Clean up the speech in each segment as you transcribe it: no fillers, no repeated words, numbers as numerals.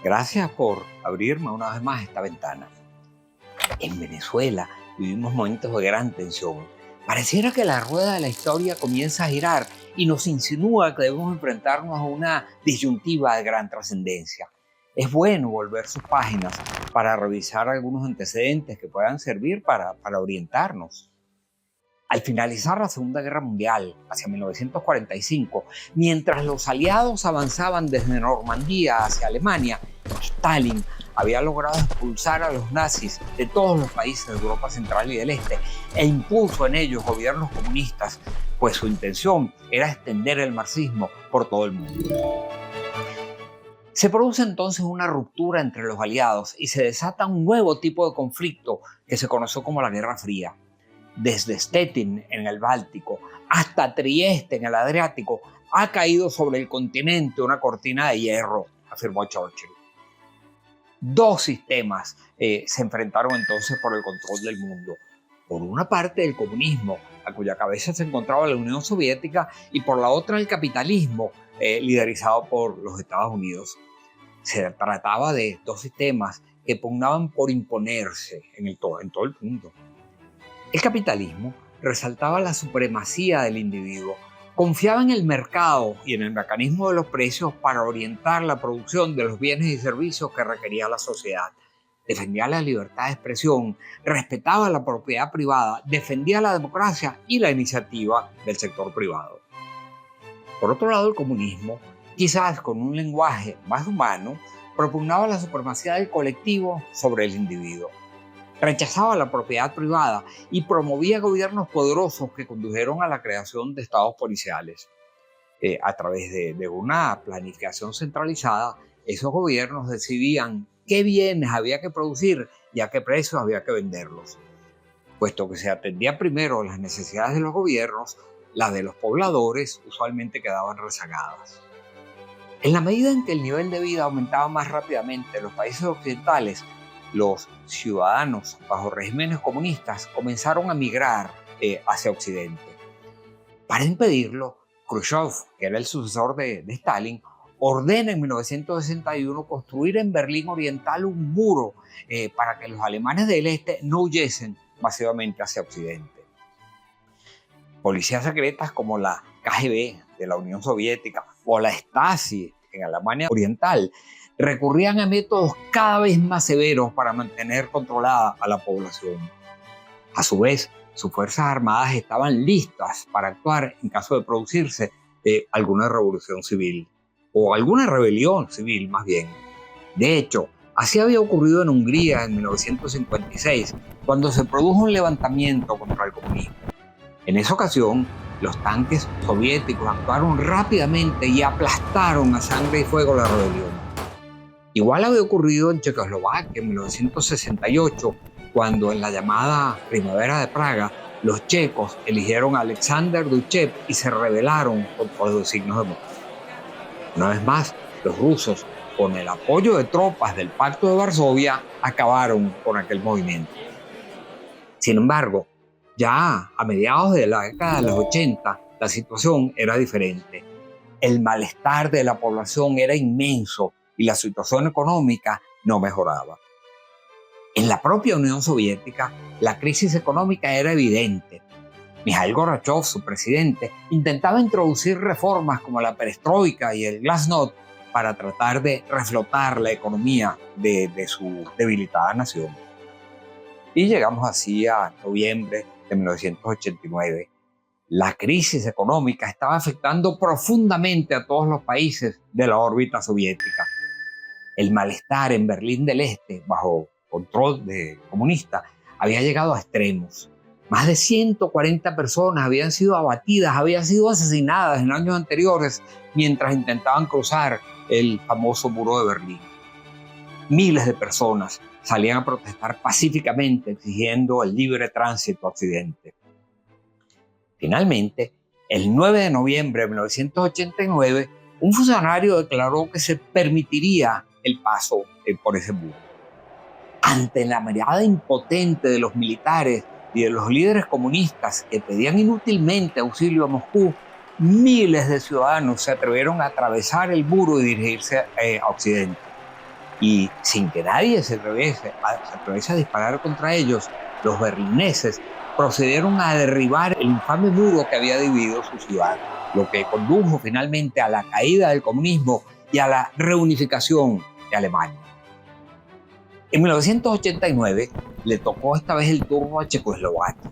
Gracias por abrirme una vez más esta ventana. En Venezuela vivimos momentos de gran tensión. Pareciera que la rueda de la historia comienza a girar y nos insinúa que debemos enfrentarnos a una disyuntiva de gran trascendencia. Es bueno volver sus páginas para revisar algunos antecedentes que puedan servir para orientarnos. Al finalizar la Segunda Guerra Mundial, hacia 1945, mientras los aliados avanzaban desde Normandía hacia Alemania, Stalin había logrado expulsar a los nazis de todos los países de Europa Central y del Este e impuso en ellos gobiernos comunistas, pues su intención era extender el marxismo por todo el mundo. Se produce entonces una ruptura entre los aliados y se desata un nuevo tipo de conflicto que se conoció como la Guerra Fría. Desde Stettin en el Báltico hasta Trieste en el Adriático, ha caído sobre el continente una cortina de hierro, afirmó Churchill. Dos sistemas se enfrentaron entonces por el control del mundo. Por una parte el comunismo, a cuya cabeza se encontraba la Unión Soviética, y por la otra el capitalismo, liderizado por los Estados Unidos. Se trataba de dos sistemas que pugnaban por imponerse en todo el mundo. El capitalismo resaltaba la supremacía del individuo, confiaba en el mercado y en el mecanismo de los precios para orientar la producción de los bienes y servicios que requería la sociedad. Defendía la libertad de expresión, respetaba la propiedad privada, defendía la democracia y la iniciativa del sector privado. Por otro lado, el comunismo, quizás con un lenguaje más humano, propugnaba la supremacía del colectivo sobre el individuo. Rechazaba la propiedad privada y promovía gobiernos poderosos que condujeron a la creación de estados policiales. A través de una planificación centralizada, esos gobiernos decidían qué bienes había que producir y a qué precios había que venderlos. Puesto que se atendía primero las necesidades de los gobiernos, las de los pobladores usualmente quedaban rezagadas. En la medida en que el nivel de vida aumentaba más rápidamente en los países occidentales, los ciudadanos bajo regímenes comunistas comenzaron a migrar hacia Occidente. Para impedirlo, Khrushchev, que era el sucesor de Stalin, ordena en 1961 construir en Berlín Oriental un muro para que los alemanes del Este no huyesen masivamente hacia Occidente. Policías secretas como la KGB de la Unión Soviética o la Stasi en Alemania Oriental recurrían a métodos cada vez más severos para mantener controlada a la población. A su vez, sus fuerzas armadas estaban listas para actuar en caso de producirse alguna revolución civil, o alguna rebelión civil más bien. De hecho, así había ocurrido en Hungría en 1956, cuando se produjo un levantamiento contra el comunismo. En esa ocasión, los tanques soviéticos actuaron rápidamente y aplastaron a sangre y fuego la rebelión. Igual había ocurrido en Checoslovaquia en 1968, cuando en la llamada Primavera de Praga, los checos eligieron a Alexander Dubček y se rebelaron contra los designios democráticos. Una vez más, los rusos, con el apoyo de tropas del Pacto de Varsovia, acabaron con aquel movimiento. Sin embargo, ya a mediados de la década de los 80, la situación era diferente. El malestar de la población era inmenso y la situación económica no mejoraba. En la propia Unión Soviética, la crisis económica era evidente. Mikhail Gorbachev, su presidente, intentaba introducir reformas como la perestroika y el glasnost para tratar de reflotar la economía de su debilitada nación. Y llegamos así a noviembre de 1989. La crisis económica estaba afectando profundamente a todos los países de la órbita soviética. El malestar en Berlín del Este, bajo control comunista, había llegado a extremos. Más de 140 personas habían sido abatidas, habían sido asesinadas en años anteriores mientras intentaban cruzar el famoso muro de Berlín. Miles de personas salían a protestar pacíficamente exigiendo el libre tránsito a Occidente. Finalmente, el 9 de noviembre de 1989, un funcionario declaró que se permitiría el paso por ese muro. Ante la mirada impotente de los militares y de los líderes comunistas que pedían inútilmente auxilio a Moscú, miles de ciudadanos se atrevieron a atravesar el muro y dirigirse a Occidente. Y sin que nadie se atreviese a disparar contra ellos, los berlineses procedieron a derribar el infame muro que había dividido su ciudad, lo que condujo finalmente a la caída del comunismo y a la reunificación de Alemania. En 1989 le tocó esta vez el turno a Checoslovaquia.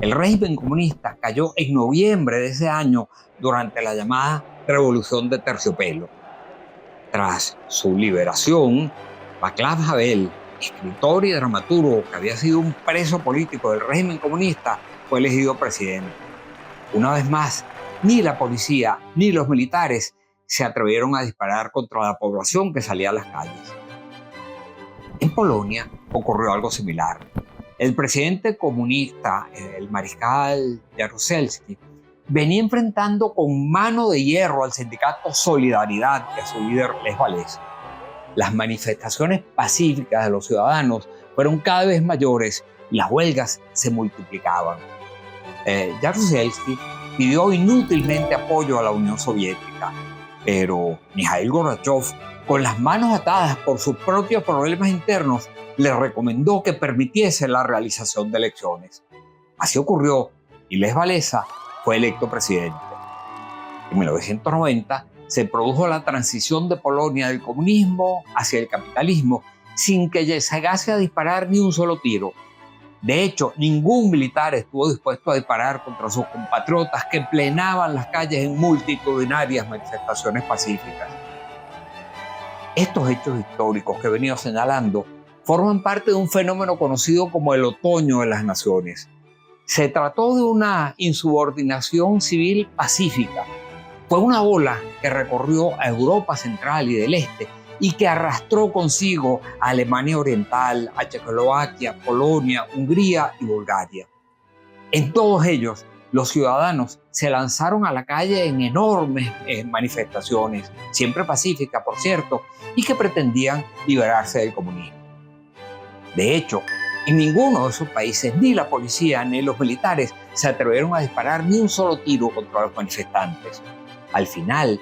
El régimen comunista cayó en noviembre de ese año durante la llamada Revolución de Terciopelo. Tras su liberación, Václav Havel, escritor y dramaturgo que había sido un preso político del régimen comunista, fue elegido presidente. Una vez más, ni la policía ni los militares se atrevieron a disparar contra la población que salía a las calles. En Polonia ocurrió algo similar. El presidente comunista, el mariscal Jaruzelski, venía enfrentando con mano de hierro al sindicato Solidaridad y a su líder Lech Walesa. Las manifestaciones pacíficas de los ciudadanos fueron cada vez mayores y las huelgas se multiplicaban. Jaruzelski pidió inútilmente apoyo a la Unión Soviética, pero Mikhail Gorbachev, con las manos atadas por sus propios problemas internos, le recomendó que permitiese la realización de elecciones. Así ocurrió y Lech Walesa fue electo presidente. En 1990 se produjo la transición de Polonia del comunismo hacia el capitalismo sin que llegase a disparar ni un solo tiro. De hecho, ningún militar estuvo dispuesto a disparar contra sus compatriotas que plenaban las calles en multitudinarias manifestaciones pacíficas. Estos hechos históricos que he venido señalando forman parte de un fenómeno conocido como el Otoño de las Naciones. Se trató de una insubordinación civil pacífica. Fue una ola que recorrió a Europa Central y del Este y que arrastró consigo a Alemania Oriental, a Checoslovaquia, Polonia, Hungría y Bulgaria. En todos ellos, los ciudadanos se lanzaron a la calle en enormes manifestaciones, siempre pacíficas, por cierto, y que pretendían liberarse del comunismo. De hecho, en ninguno de esos países, ni la policía ni los militares se atrevieron a disparar ni un solo tiro contra los manifestantes. Al final,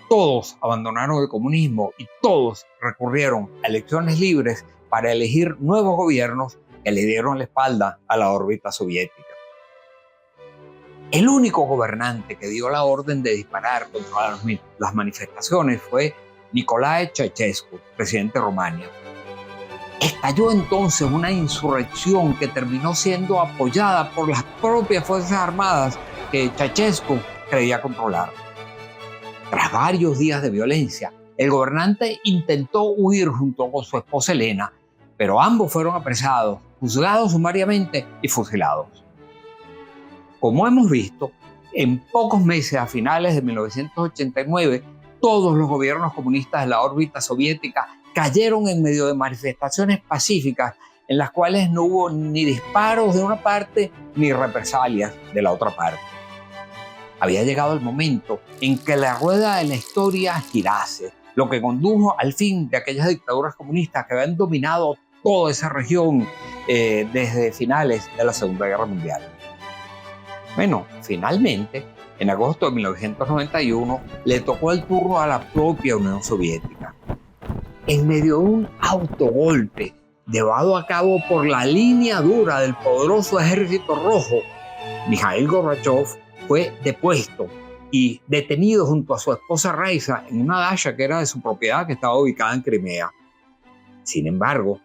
todos abandonaron el comunismo y todos recurrieron a elecciones libres para elegir nuevos gobiernos que le dieron la espalda a la órbita soviética. El único gobernante que dio la orden de disparar contra las manifestaciones fue Nicolae Ceausescu, presidente de Rumania. Estalló entonces una insurrección que terminó siendo apoyada por las propias Fuerzas Armadas que Ceausescu creía controlar. Tras varios días de violencia, el gobernante intentó huir junto con su esposa Elena, pero ambos fueron apresados, juzgados sumariamente y fusilados. Como hemos visto, en pocos meses, a finales de 1989, todos los gobiernos comunistas de la órbita soviética cayeron en medio de manifestaciones pacíficas en las cuales no hubo ni disparos de una parte ni represalias de la otra parte. Había llegado el momento en que la rueda de la historia girase, lo que condujo al fin de aquellas dictaduras comunistas que habían dominado toda esa región desde finales de la Segunda Guerra Mundial. Bueno, finalmente, en agosto de 1991, le tocó el turno a la propia Unión Soviética. En medio de un autogolpe llevado a cabo por la línea dura del poderoso Ejército Rojo, Mikhail Gorbachev fue depuesto y detenido junto a su esposa Raisa en una dacha que era de su propiedad, que estaba ubicada en Crimea. Sin embargo,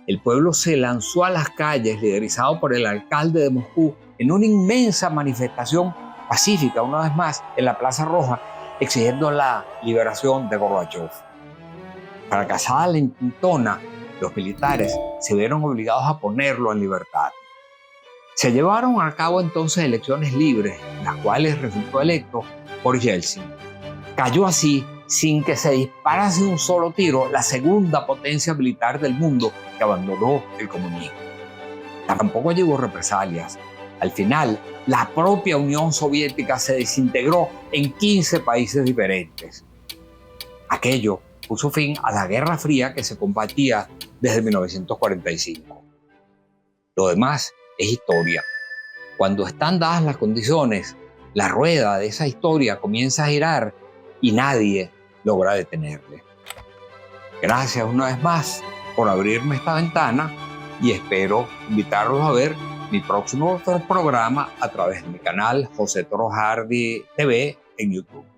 el pueblo se lanzó a las calles, liderizado por el alcalde de Moscú, en una inmensa manifestación pacífica, una vez más, en la Plaza Roja, exigiendo la liberación de Gorbachev. Fracasada la intentona, los militares se vieron obligados a ponerlo en libertad. Se llevaron a cabo entonces elecciones libres, en las cuales resultó electo por Yeltsin. Cayó así, sin que se disparase un solo tiro, la segunda potencia militar del mundo que abandonó el comunismo. Tampoco llevó represalias. Al final, la propia Unión Soviética se desintegró en 15 países diferentes. Aquello puso fin a la Guerra Fría que se combatía desde 1945. Lo demás es historia. Cuando están dadas las condiciones, la rueda de esa historia comienza a girar y nadie logra detenerle. Gracias una vez más por abrirme esta ventana y espero invitarlos a ver mi próximo programa a través de mi canal José Toro Hardy TV en YouTube.